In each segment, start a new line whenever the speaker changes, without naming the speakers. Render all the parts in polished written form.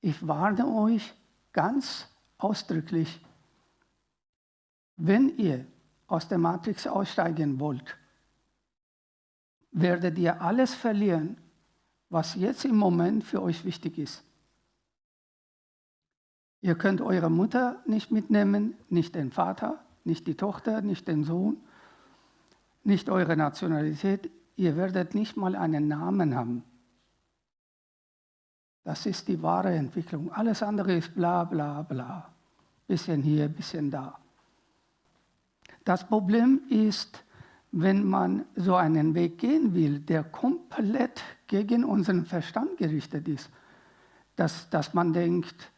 Ich warne euch ganz ausdrücklich, wenn ihr aus der Matrix aussteigen wollt, werdet ihr alles verlieren, was jetzt im Moment für euch wichtig ist. Ihr könnt eure Mutter nicht mitnehmen, nicht den Vater, nicht die Tochter, nicht den Sohn, nicht eure Nationalität. Ihr werdet nicht mal einen Namen haben. Das ist die wahre Entwicklung. Alles andere ist bla bla bla. Bisschen hier, bisschen da. Das Problem ist, wenn man so einen Weg gehen will, der komplett gegen unseren Verstand gerichtet ist, dass man denkt,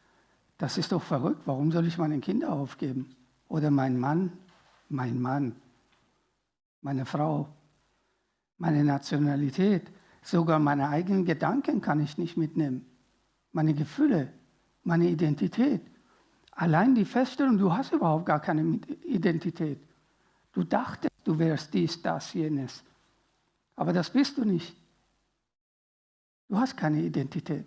das ist doch verrückt, warum soll ich meine Kinder aufgeben? Oder mein Mann, meine Frau, meine Nationalität, sogar meine eigenen Gedanken kann ich nicht mitnehmen. Meine Gefühle, meine Identität. Allein die Feststellung, du hast überhaupt gar keine Identität. Du dachtest, du wärst dies, das, jenes. Aber das bist du nicht. Du hast keine Identität.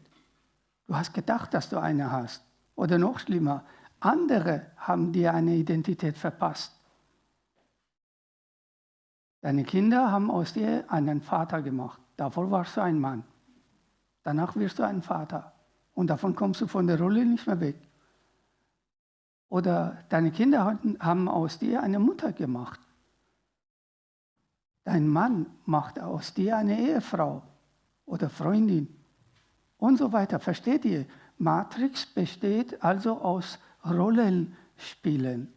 Du hast gedacht, dass du eine hast. Oder noch schlimmer, andere haben dir eine Identität verpasst. Deine Kinder haben aus dir einen Vater gemacht. Davor warst du ein Mann. Danach wirst du ein Vater. Und davon kommst du von der Rolle nicht mehr weg. Oder deine Kinder haben aus dir eine Mutter gemacht. Dein Mann macht aus dir eine Ehefrau oder Freundin und so weiter. Versteht ihr? Matrix besteht also aus Rollenspielen.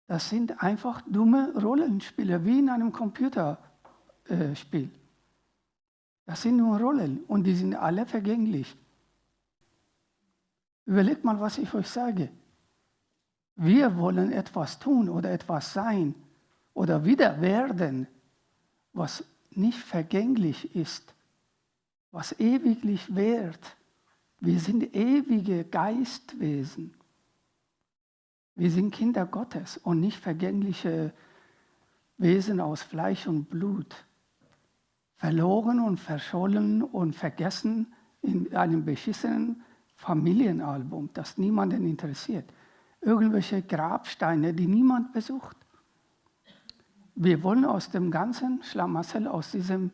Das sind einfach dumme Rollenspiele, wie in einem Computerspiel. Das sind nur Rollen und die sind alle vergänglich. Überlegt mal, was ich euch sage. Wir wollen etwas tun oder etwas sein oder wieder werden, was nicht vergänglich ist, was ewiglich währt. Wir sind ewige Geistwesen. Wir sind Kinder Gottes und nicht vergängliche Wesen aus Fleisch und Blut. Verloren und verschollen und vergessen in einem beschissenen Familienalbum, das niemanden interessiert. Irgendwelche Grabsteine, die niemand besucht. Wir wollen aus dem ganzen Schlamassel, aus diesem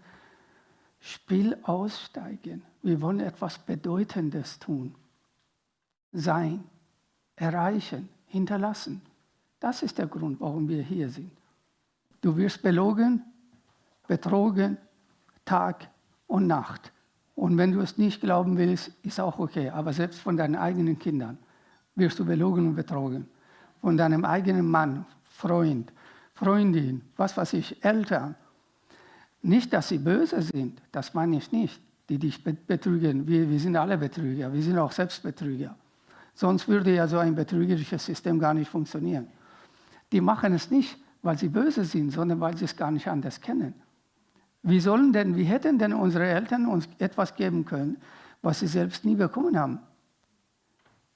Spiel aussteigen. Wir wollen etwas Bedeutendes tun. Sein, erreichen, hinterlassen. Das ist der Grund, warum wir hier sind. Du wirst belogen, betrogen, Tag und Nacht. Und wenn du es nicht glauben willst, ist auch okay. Aber selbst von deinen eigenen Kindern wirst du belogen und betrogen. Von deinem eigenen Mann, Freund, Freundin, was weiß ich, Eltern. Nicht, dass sie böse sind, das meine ich nicht, die dich betrügen. Wir sind alle Betrüger, wir sind auch selbst Betrüger. Sonst würde ja so ein betrügerisches System gar nicht funktionieren. Die machen es nicht, weil sie böse sind, sondern weil sie es gar nicht anders kennen. Wie hätten denn unsere Eltern uns etwas geben können, was sie selbst nie bekommen haben?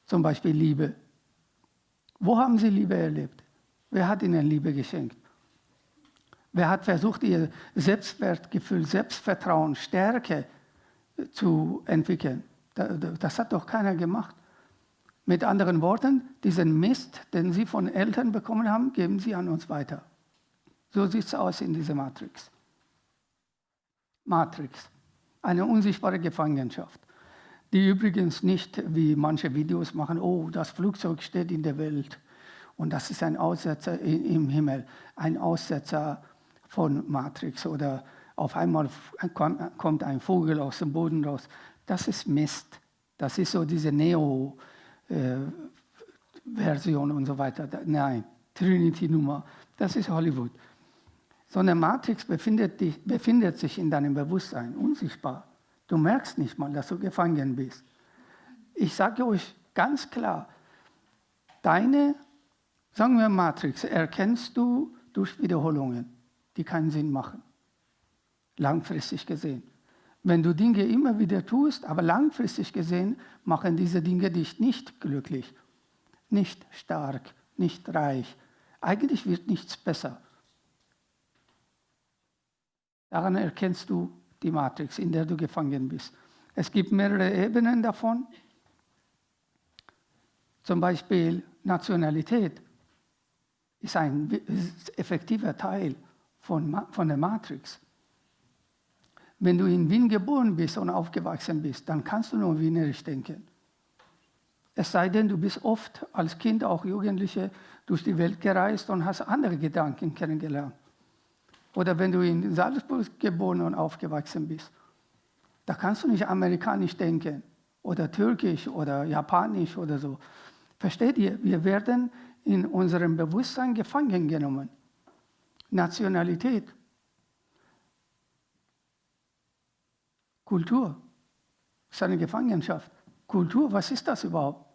Zum Beispiel Liebe. Wo haben sie Liebe erlebt? Wer hat ihnen Liebe geschenkt? Wer hat versucht, ihr Selbstwertgefühl, Selbstvertrauen, Stärke zu entwickeln? Das hat doch keiner gemacht. Mit anderen Worten, diesen Mist, den sie von Eltern bekommen haben, geben sie an uns weiter. So sieht es aus in dieser Matrix. Matrix, eine unsichtbare Gefangenschaft, die übrigens nicht, wie manche Videos machen, oh, das Flugzeug steht in der Welt und das ist ein Aussetzer im Himmel, ein Aussetzer von Matrix oder auf einmal kommt ein Vogel aus dem Boden raus. Das ist Mist. Das ist so diese Neo-Version und so weiter. Nein, Trinity-Nummer, das ist Hollywood. Sondern Matrix befindet sich in deinem Bewusstsein, unsichtbar. Du merkst nicht mal, dass du gefangen bist. Ich sage euch ganz klar, deine, sagen wir Matrix, erkennst du durch Wiederholungen, die keinen Sinn machen, langfristig gesehen. Wenn du Dinge immer wieder tust, aber langfristig gesehen, machen diese Dinge dich nicht glücklich, nicht stark, nicht reich. Eigentlich wird nichts besser. Daran erkennst du die Matrix, in der du gefangen bist. Es gibt mehrere Ebenen davon. Zum Beispiel Nationalität ist ein effektiver Teil von der Matrix. Wenn du in Wien geboren bist und aufgewachsen bist, dann kannst du nur wienerisch denken. Es sei denn, du bist oft als Kind, auch Jugendliche, durch die Welt gereist und hast andere Gedanken kennengelernt. Oder wenn du in Salzburg geboren und aufgewachsen bist, da kannst du nicht amerikanisch denken oder türkisch oder japanisch oder so. Versteht ihr? Wir werden in unserem Bewusstsein gefangen genommen. Nationalität, Kultur ist eine Gefangenschaft. Kultur, was ist das überhaupt?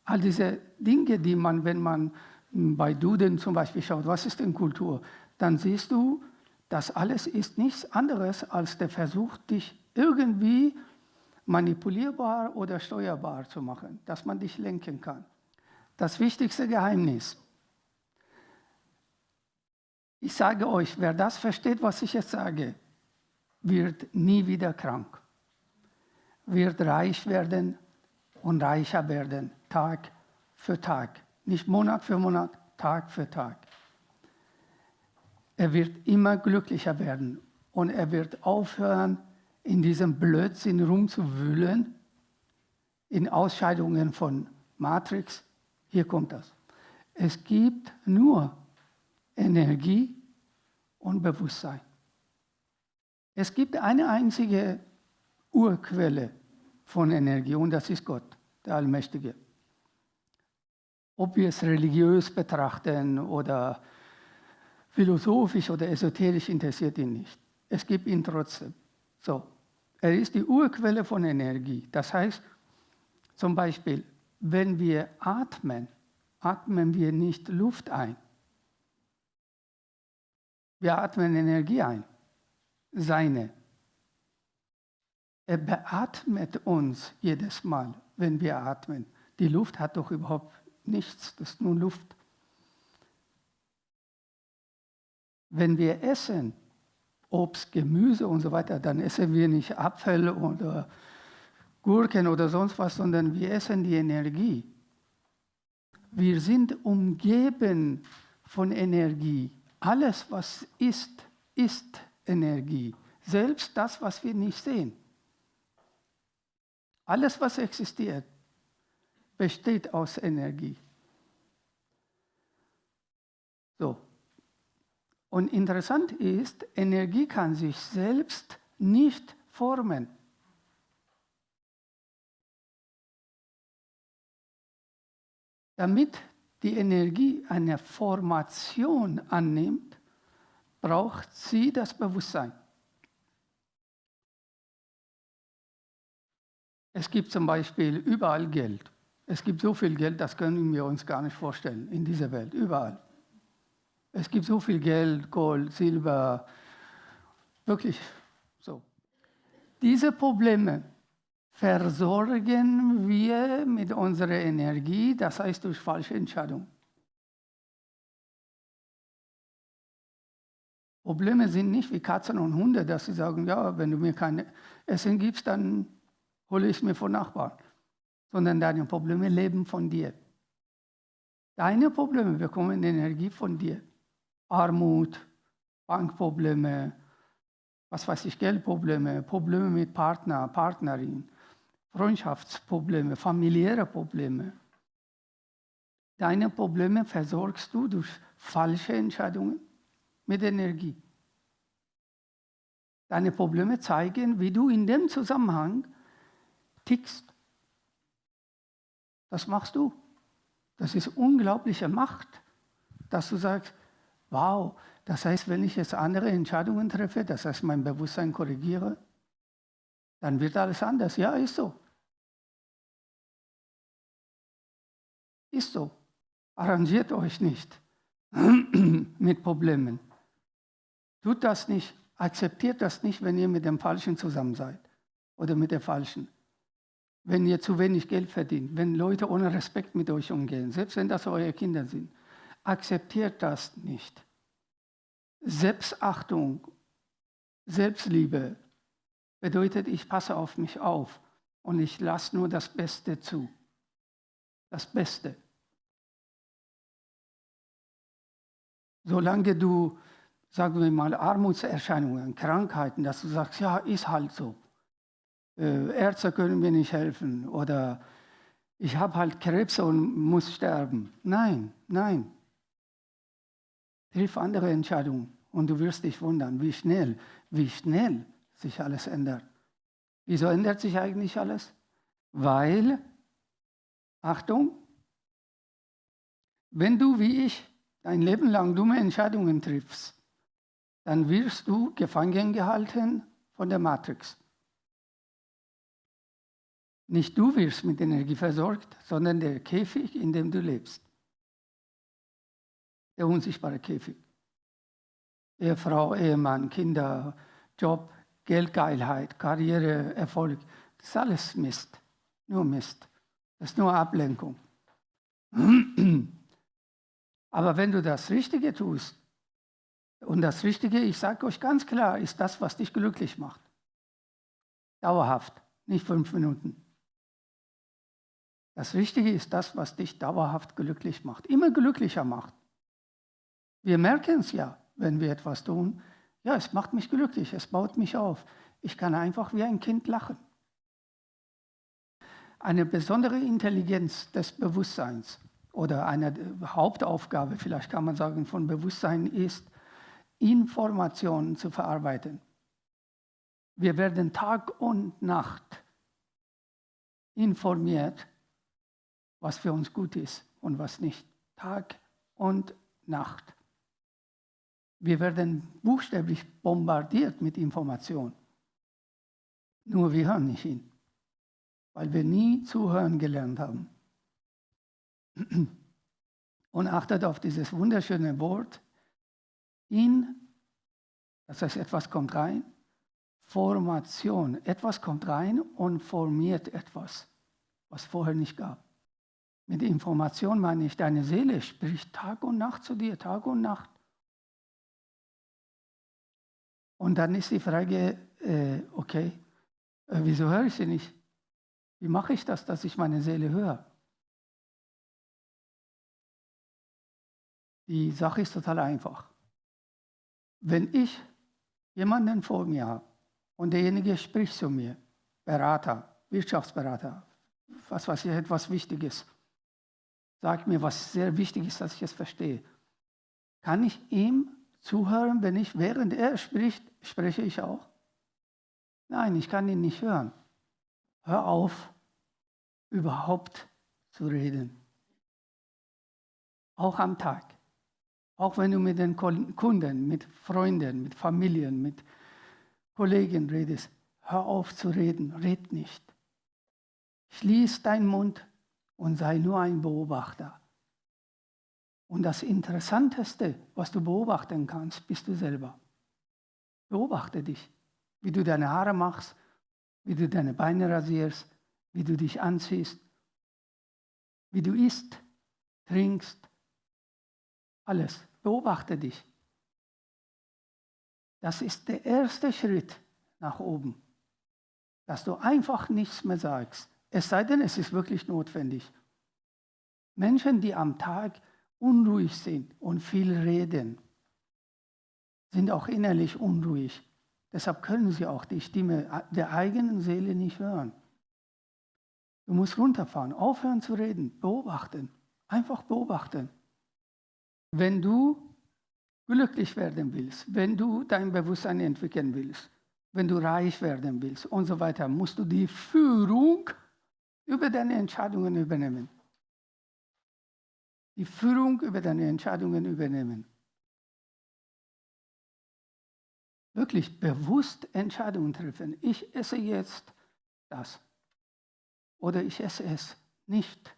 All diese Dinge, die man, wenn man bei Duden zum Beispiel schaut, was ist denn Kultur? Dann siehst du, das alles ist nichts anderes als der Versuch, dich irgendwie manipulierbar oder steuerbar zu machen, dass man dich lenken kann. Das wichtigste Geheimnis. Ich sage euch, wer das versteht, was ich jetzt sage, wird nie wieder krank, wird reich werden und reicher werden, Tag für Tag. Nicht Monat für Monat, Tag für Tag. Er wird immer glücklicher werden und er wird aufhören, in diesem Blödsinn rumzuwühlen, in Ausscheidungen von Matrix. Hier kommt das. Es gibt nur Energie und Bewusstsein. Es gibt eine einzige Urquelle von Energie und das ist Gott, der Allmächtige. Ob wir es religiös betrachten oder philosophisch oder esoterisch, interessiert ihn nicht. Es gibt ihn trotzdem. So, er ist die Urquelle von Energie. Das heißt, zum Beispiel, wenn wir atmen, atmen wir nicht Luft ein. Wir atmen Energie ein, seine. Er beatmet uns jedes Mal, wenn wir atmen. Die Luft hat doch überhaupt nichts, das ist nur Luft. Wenn wir essen, Obst, Gemüse und so weiter, dann essen wir nicht Apfel oder Gurken oder sonst was, sondern wir essen die Energie. Wir sind umgeben von Energie. Alles, was ist, ist Energie. Selbst das, was wir nicht sehen. Alles, was existiert, besteht aus Energie. So. Und interessant ist, Energie kann sich selbst nicht formen. Damit die Energie eine Formation annimmt, braucht sie das Bewusstsein. Es gibt zum Beispiel überall Geld. Es gibt so viel Geld, das können wir uns gar nicht vorstellen in dieser Welt, überall. Es gibt so viel Geld, Gold, Silber, wirklich so. Diese Probleme versorgen wir mit unserer Energie, das heißt durch falsche Entscheidungen. Probleme sind nicht wie Katzen und Hunde, dass sie sagen, ja, wenn du mir kein Essen gibst, dann hole ich es mir von Nachbarn. Sondern deine Probleme leben von dir. Deine Probleme bekommen Energie von dir. Armut, Bankprobleme, was weiß ich, Geldprobleme, Probleme mit Partner, Partnerin, Freundschaftsprobleme, familiäre Probleme. Deine Probleme versorgst du durch falsche Entscheidungen mit Energie. Deine Probleme zeigen, wie du in dem Zusammenhang tickst. Das machst du. Das ist unglaubliche Macht, dass du sagst, wow, das heißt, wenn ich jetzt andere Entscheidungen treffe, das heißt, mein Bewusstsein korrigiere, dann wird alles anders. Ja, ist so. Ist so. Arrangiert euch nicht mit Problemen. Tut das nicht, akzeptiert das nicht, wenn ihr mit dem Falschen zusammen seid oder mit der Falschen. Wenn ihr zu wenig Geld verdient, wenn Leute ohne Respekt mit euch umgehen, selbst wenn das eure Kinder sind, akzeptiert das nicht. Selbstachtung, Selbstliebe bedeutet, ich passe auf mich auf und ich lasse nur das Beste zu. Das Beste. Solange du, sagen wir mal, Armutserscheinungen, Krankheiten, dass du sagst, ja, ist halt so. Ärzte können mir nicht helfen oder ich habe halt Krebs und muss sterben. Nein, nein. Triff andere Entscheidungen und du wirst dich wundern, wie schnell sich alles ändert. Wieso ändert sich eigentlich alles? Weil, Achtung, wenn du wie ich dein Leben lang dumme Entscheidungen triffst, dann wirst du gefangen gehalten von der Matrix. Nicht du wirst mit Energie versorgt, sondern der Käfig, in dem du lebst. Der unsichtbare Käfig. Ehefrau, Ehemann, Kinder, Job, Geldgeilheit, Karriere, Erfolg. Das ist alles Mist. Nur Mist. Das ist nur Ablenkung. Aber wenn du das Richtige tust, und das Richtige, ich sage euch ganz klar, ist das, was dich glücklich macht. Dauerhaft, nicht 5 Minuten. Das Richtige ist das, was dich dauerhaft glücklich macht, immer glücklicher macht. Wir merken es ja, wenn wir etwas tun. Ja, es macht mich glücklich, es baut mich auf. Ich kann einfach wie ein Kind lachen. Eine besondere Intelligenz des Bewusstseins oder eine Hauptaufgabe, vielleicht kann man sagen, von Bewusstsein ist, Informationen zu verarbeiten. Wir werden Tag und Nacht informiert, was für uns gut ist und was nicht. Tag und Nacht. Wir werden buchstäblich bombardiert mit Informationen. Nur wir hören nicht hin, weil wir nie zuhören gelernt haben. Und achtet auf dieses wunderschöne Wort, das heißt, etwas kommt rein, Formation. Etwas kommt rein und formiert etwas, was vorher nicht gab. Mit Information meine ich, deine Seele spricht Tag und Nacht zu dir, Tag und Nacht. Und dann ist die Frage, okay, wieso höre ich sie nicht? Wie mache ich das, dass ich meine Seele höre? Die Sache ist total einfach. Wenn ich jemanden vor mir habe und derjenige spricht zu mir, Berater, Wirtschaftsberater, was weiß ich, etwas Wichtiges, sagt mir, was sehr wichtig ist, dass ich es verstehe, kann ich ihm zuhören, während er spricht, spreche ich auch? Nein, ich kann ihn nicht hören. Hör auf, überhaupt zu reden. Auch am Tag. Auch wenn du mit den Kunden, mit Freunden, mit Familien, mit Kollegen redest. Hör auf zu reden, red nicht. Schließ deinen Mund und sei nur ein Beobachter. Und das Interessanteste, was du beobachten kannst, bist du selber. Beobachte dich, wie du deine Haare machst, wie du deine Beine rasierst, wie du dich anziehst, wie du isst, trinkst, alles. Beobachte dich. Das ist der erste Schritt nach oben, dass du einfach nichts mehr sagst, es sei denn, es ist wirklich notwendig. Menschen, die am Tag unruhig sind und viel reden, sind auch innerlich unruhig. Deshalb können sie auch die Stimme der eigenen Seele nicht hören. Du musst runterfahren, aufhören zu reden, beobachten, einfach beobachten. Wenn du glücklich werden willst, wenn du dein Bewusstsein entwickeln willst, wenn du reich werden willst und so weiter, musst du die Führung über deine Entscheidungen übernehmen. Die Führung über deine Entscheidungen übernehmen. Wirklich bewusst Entscheidungen treffen. Ich esse jetzt das oder ich esse es nicht.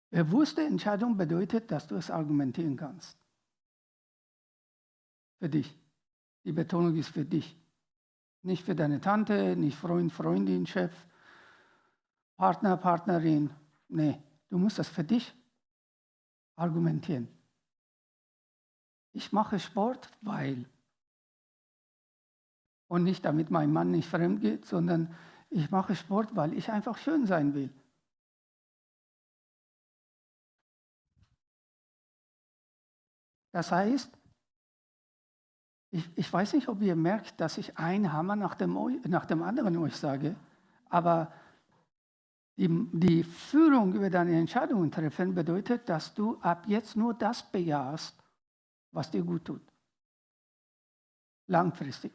Bewusste Entscheidung bedeutet, dass du es argumentieren kannst. Für dich. Die Betonung ist für dich. Nicht für deine Tante, nicht Freund, Freundin, Chef, Partner, Partnerin. Nee, du musst das für dich argumentieren. Ich mache Sport, weil Und nicht, damit mein Mann nicht fremd geht, sondern ich mache Sport, weil ich einfach schön sein will. Das heißt, ich weiß nicht, ob ihr merkt, dass ich einen Hammer nach dem anderen euch sage, aber die Führung über deine Entscheidungen treffen bedeutet, dass du ab jetzt nur das bejahst, was dir gut tut. Langfristig.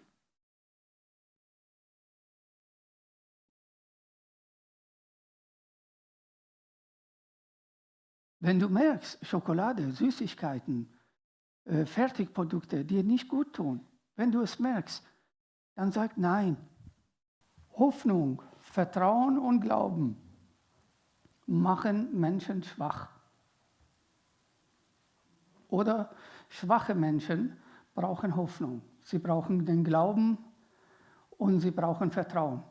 Wenn du merkst, Schokolade, Süßigkeiten, Fertigprodukte dir nicht gut tun, wenn du es merkst, dann sag nein. Hoffnung, Vertrauen und Glauben machen Menschen schwach. Oder schwache Menschen brauchen Hoffnung. Sie brauchen den Glauben und sie brauchen Vertrauen.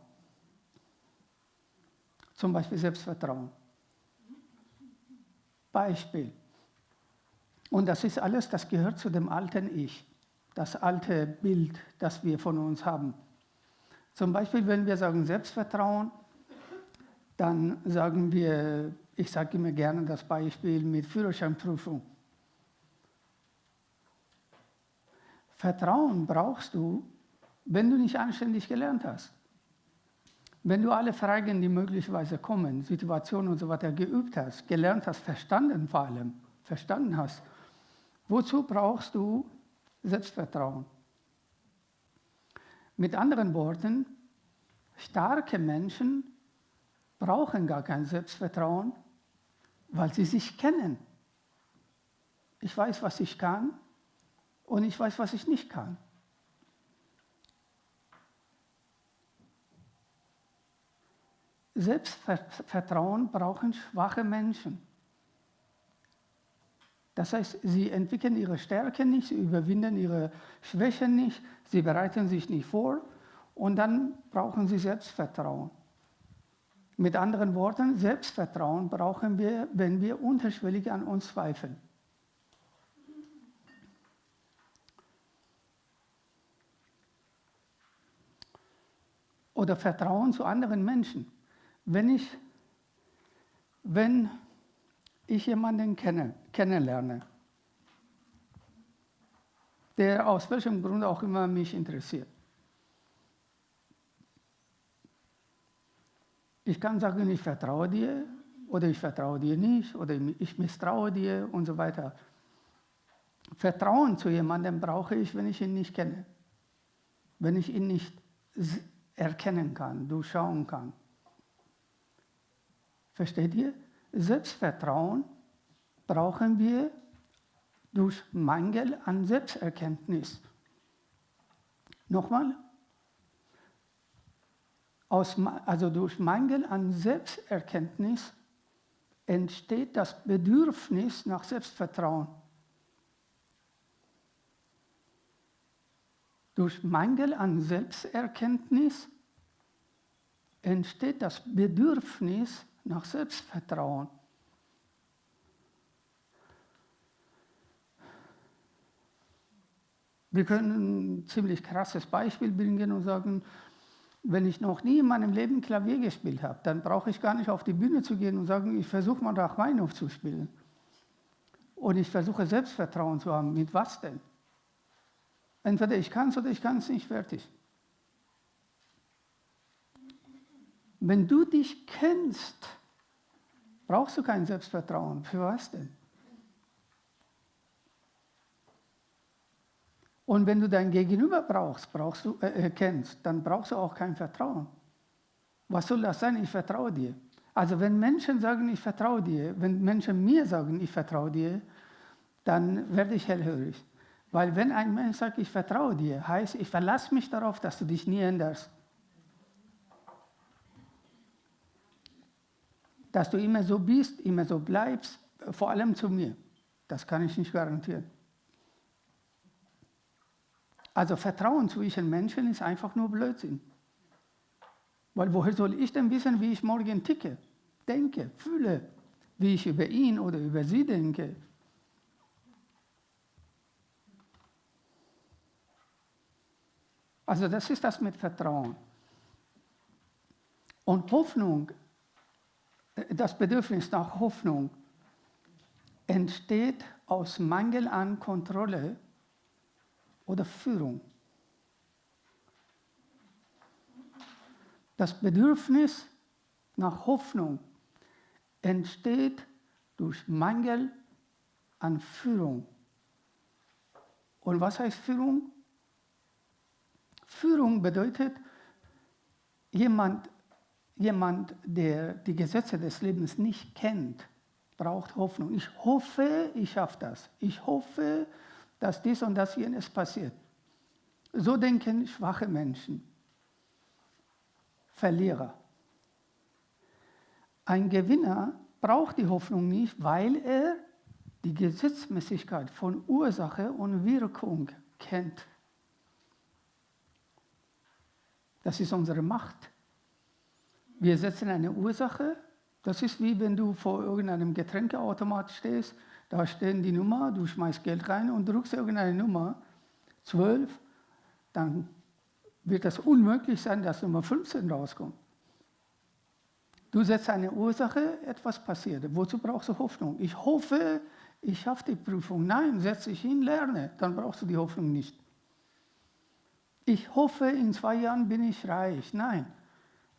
Zum Beispiel Selbstvertrauen. Beispiel. Und das ist alles, das gehört zu dem alten Ich, das alte Bild, das wir von uns haben. Zum Beispiel, wenn wir sagen Selbstvertrauen, dann sagen wir, ich sage immer gerne das Beispiel mit Führerscheinprüfung. Vertrauen brauchst du, wenn du nicht anständig gelernt hast. Wenn du alle Fragen, die möglicherweise kommen, Situationen und so weiter geübt hast, gelernt hast, verstanden vor allem, verstanden hast, wozu brauchst du Selbstvertrauen? Mit anderen Worten, starke Menschen brauchen gar kein Selbstvertrauen, weil sie sich kennen. Ich weiß, was ich kann und ich weiß, was ich nicht kann. Selbstvertrauen brauchen schwache Menschen. Das heißt, sie entwickeln ihre Stärken nicht, sie überwinden ihre Schwächen nicht, sie bereiten sich nicht vor und dann brauchen sie Selbstvertrauen. Mit anderen Worten, Selbstvertrauen brauchen wir, wenn wir unterschwellig an uns zweifeln. Oder Vertrauen zu anderen Menschen. Wenn ich jemanden kennenlerne, der aus welchem Grund auch immer mich interessiert. Ich kann sagen, ich vertraue dir oder ich vertraue dir nicht oder ich misstraue dir und so weiter. Vertrauen zu jemandem brauche ich, wenn ich ihn nicht kenne, wenn ich ihn nicht erkennen kann, durchschauen kann. Versteht ihr? Selbstvertrauen brauchen wir durch Mangel an Selbsterkenntnis. Nochmal? Also durch Mangel an Selbsterkenntnis entsteht das Bedürfnis nach Selbstvertrauen. Durch Mangel an Selbsterkenntnis entsteht das Bedürfnis nach Selbstvertrauen. Wir können ein ziemlich krasses Beispiel bringen und sagen, wenn ich noch nie in meinem Leben Klavier gespielt habe, dann brauche ich gar nicht auf die Bühne zu gehen und sagen, ich versuche mal Rachmaninow zu spielen. Und ich versuche Selbstvertrauen zu haben. Mit was denn? Entweder ich kann es oder ich kann es nicht, fertig. Wenn du dich kennst, brauchst du kein Selbstvertrauen. Für was denn? Und wenn du dein Gegenüber kennst, dann brauchst du auch kein Vertrauen. Was soll das sein? Ich vertraue dir. Also wenn Menschen sagen, ich vertraue dir, wenn Menschen mir sagen, ich vertraue dir, dann werde ich hellhörig. Weil wenn ein Mensch sagt, ich vertraue dir, heißt, ich verlasse mich darauf, dass du dich nie änderst. Dass du immer so bist, immer so bleibst, vor allem zu mir. Das kann ich nicht garantieren. Also Vertrauen zwischen Menschen ist einfach nur Blödsinn. Weil woher soll ich denn wissen, wie ich morgen ticke, denke, fühle, wie ich über ihn oder über sie denke? Also das ist das mit Vertrauen. Und Hoffnung, das Bedürfnis nach Hoffnung entsteht aus Mangel an Kontrolle oder Führung. Das Bedürfnis nach Hoffnung entsteht durch Mangel an Führung. Und was heißt Führung? Führung bedeutet, jemand, der die Gesetze des Lebens nicht kennt, braucht Hoffnung. Ich hoffe, ich schaffe das. Ich hoffe, dass dies und das jenes passiert. So denken schwache Menschen, Verlierer. Ein Gewinner braucht die Hoffnung nicht, weil er die Gesetzmäßigkeit von Ursache und Wirkung kennt. Das ist unsere Macht. Wir setzen eine Ursache. Das ist wie wenn du vor irgendeinem Getränkeautomat stehst, da stehen die Nummer, du schmeißt Geld rein und drückst irgendeine Nummer, 12, dann wird es unmöglich sein, dass Nummer 15 rauskommt. Du setzt eine Ursache, etwas passiert. Wozu brauchst du Hoffnung? Ich hoffe, ich schaffe die Prüfung. Nein, setz dich hin, lerne, dann brauchst du die Hoffnung nicht. Ich hoffe, in 2 Jahren bin ich reich. Nein,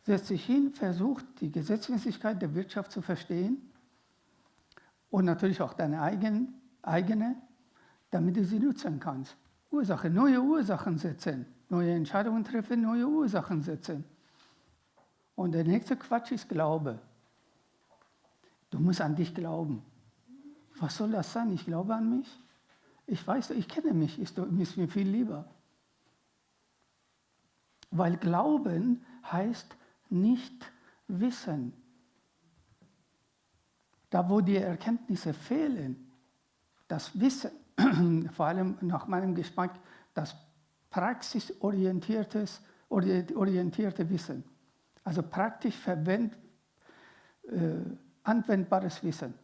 setz dich hin, versuch die Gesetzmäßigkeit der Wirtschaft zu verstehen und natürlich auch deine eigene, damit du sie nutzen kannst. Ursache, neue Ursachen setzen, neue Entscheidungen treffen, neue Ursachen setzen. Und der nächste Quatsch ist Glaube. Du musst an dich glauben. Was soll das sein? Ich glaube an mich. Ich weiß, ich kenne mich, ist mir viel lieber. Weil Glauben heißt nicht wissen. Da, wo die Erkenntnisse fehlen, das Wissen, vor allem nach meinem Geschmack, das praxisorientierte Wissen, also praktisch anwendbares Wissen.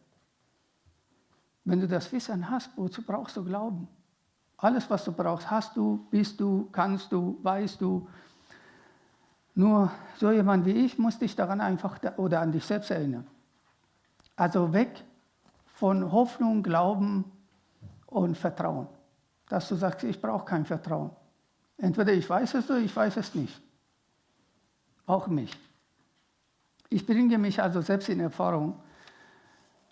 Wenn du das Wissen hast, wozu brauchst du Glauben? Alles, was du brauchst, hast du, bist du, kannst du, weißt du. Nur so jemand wie ich muss dich daran einfach oder an dich selbst erinnern. Also weg von Hoffnung, Glauben und Vertrauen. Dass du sagst, ich brauche kein Vertrauen. Entweder ich weiß es oder ich weiß es nicht. Auch mich. Ich bringe mich also selbst in Erfahrung,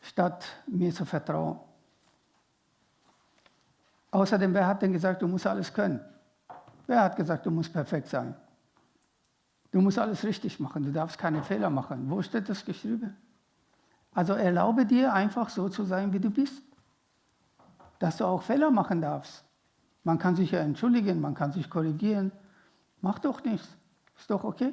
statt mir zu vertrauen. Außerdem, wer hat denn gesagt, du musst alles können? Wer hat gesagt, du musst perfekt sein? Du musst alles richtig machen, du darfst keine Fehler machen. Wo steht das geschrieben? Also erlaube dir einfach so zu sein, wie du bist. Dass du auch Fehler machen darfst. Man kann sich ja entschuldigen, man kann sich korrigieren. Mach doch nichts. Ist doch okay.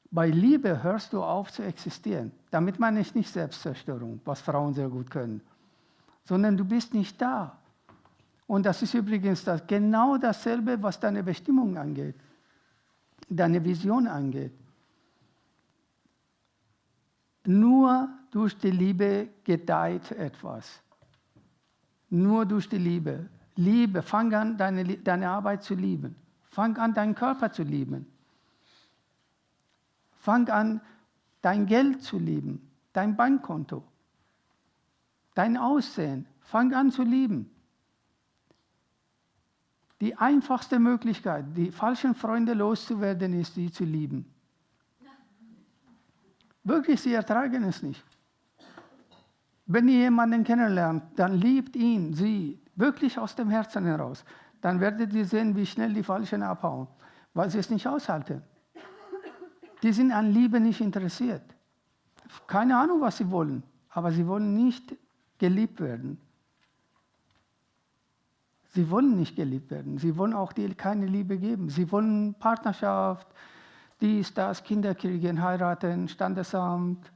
Bei Liebe hörst du auf zu existieren. Damit meine ich nicht Selbstzerstörung, was Frauen sehr gut können, sondern du bist nicht da. Und das ist übrigens genau dasselbe, was deine Bestimmung angeht, deine Vision angeht. Nur durch die Liebe gedeiht etwas. Nur durch die Liebe. Liebe, fang an, deine Arbeit zu lieben. Fang an, deinen Körper zu lieben. Fang an, dein Geld zu lieben, dein Bankkonto, dein Aussehen. Fang an zu lieben. Die einfachste Möglichkeit, die falschen Freunde loszuwerden, ist, sie zu lieben. Wirklich, sie ertragen es nicht. Wenn ihr jemanden kennenlernt, dann liebt ihn, sie, wirklich aus dem Herzen heraus. Dann werdet ihr sehen, wie schnell die Falschen abhauen, weil sie es nicht aushalten. Die sind an Liebe nicht interessiert. Keine Ahnung, was sie wollen, aber sie wollen nicht geliebt werden. Sie wollen nicht geliebt werden. Sie wollen auch dir keine Liebe geben. Sie wollen Partnerschaft, dies, das, Kinder kriegen, heiraten, Standesamt,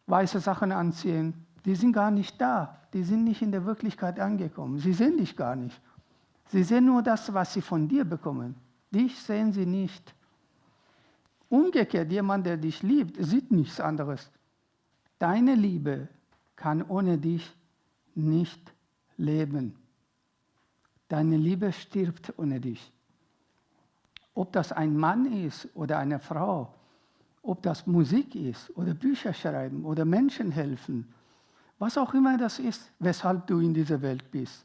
weiße Sachen anziehen. Die sind gar nicht da. Die sind nicht in der Wirklichkeit angekommen. Sie sehen dich gar nicht. Sie sehen nur das, was sie von dir bekommen. Dich sehen sie nicht. Umgekehrt, jemand, der dich liebt, sieht nichts anderes. Deine Liebe kann ohne dich nicht leben. Deine Liebe stirbt ohne dich. ob das ein Mann ist oder eine Frau, ob das Musik ist oder Bücher schreiben oder Menschen helfen, was auch immer das ist, weshalb du in dieser Welt bist.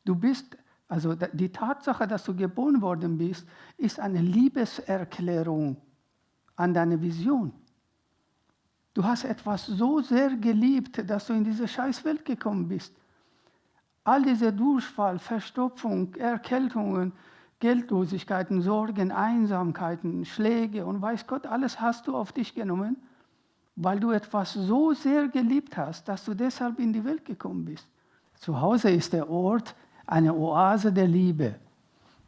Du bist, also die Tatsache, dass du geboren worden bist, ist eine Liebeserklärung an deine Vision. Du hast etwas so sehr geliebt, dass du in diese Scheißwelt gekommen bist. All diese Durchfall, Verstopfung, Erkältungen, Geldlosigkeiten, Sorgen, Einsamkeiten, Schläge und weiß Gott, alles hast du auf dich genommen, weil du etwas so sehr geliebt hast, dass du deshalb in die Welt gekommen bist. Zu Hause ist der Ort eine Oase der Liebe.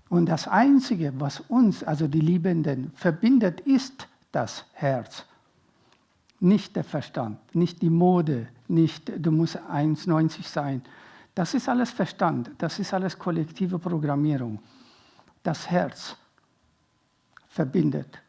Und das Einzige, was uns, also die Liebenden, verbindet, ist das Herz. Nicht der Verstand, nicht die Mode, nicht du musst 1,90 sein. Das ist alles Verstand, das ist alles kollektive Programmierung. Das Herz verbindet.